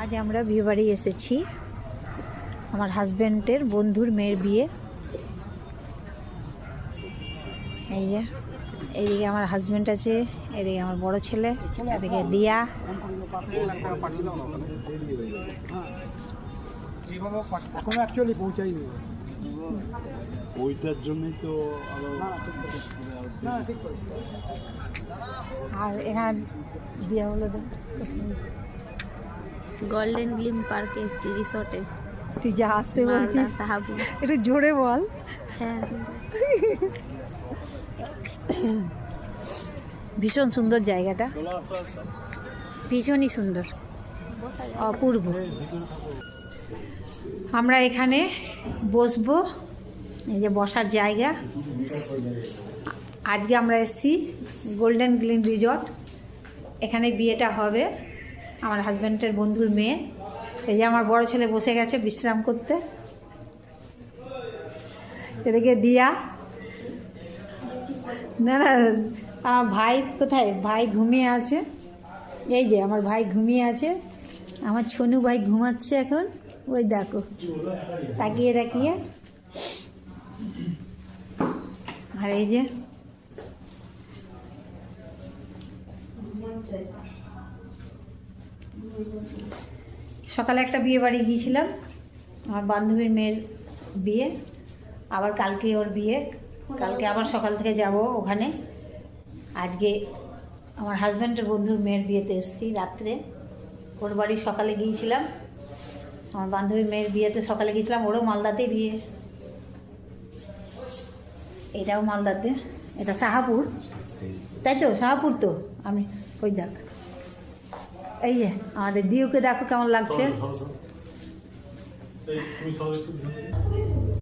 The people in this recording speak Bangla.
আজ আমরা বিয়ে বাড়ি এসেছি, আমার হাজব্যান্ডের বন্ধুর মেয়ের বিয়ে। এই যে এইদিকে আমার হাজব্যান্ড আছে, এদিকে আমার বড় ছেলে, এদিকে দিয়া। ওইটার জন্যই তো আর এখানে দিয়া হলো গোল্ডেন গ্লিম পার্কে এসছি, রিসোর্টে। তুই যা আসতে বলছিস সাহাপুর, একটু জোরে বল। হ্যাঁ ভীষণ সুন্দর জায়গাটা, ভীষণই সুন্দর, অপূর্ব। আমরা এখানে বসবো, এই যে বসার জায়গা। আজকে আমরা এসেছি গোল্ডেন গ্লিন রিসর্ট, এখানে বিয়েটা হবে আমার হাজব্যান্ডের বন্ধুর মেয়ে। এই যে আমার বড় ছেলে বসে গেছে বিশ্রাম করতে, এদিকে দিয়া। না না, আমার ভাই কোথায়? ভাই ঘুমিয়ে আছে। এই যে আমার ভাই ঘুমিয়ে আছে, আমার ছোনু ভাই ঘুমাচ্ছে এখন, ওই দেখো তাকিয়ে তাকিয়ে। আর এই যে সকালে একটা বিয়ে বাড়ি গিয়েছিলাম, আমার বান্ধবীর মেয়ের বিয়ে, আবার কালকে ওর বিয়ে, কালকে আবার সকাল থেকে যাব ওখানে। আজকে আমার হাজব্যান্ডের বন্ধুর মেয়ের বিয়েতে এসেছি রাত্রে, ওর বাড়ি সকালে গিয়েছিলাম। আমার বান্ধবীর মেয়ের বিয়েতে সকালে গিয়েছিলাম, ওরও মালদাতে বিয়ে, এটাও মালদাতে, এটা শাহাপুর, তাই তো? শাহাপুর তো। আমি ওই দেখ, এই যে আমাদের দিউকে দেখো কেমন লাগছে।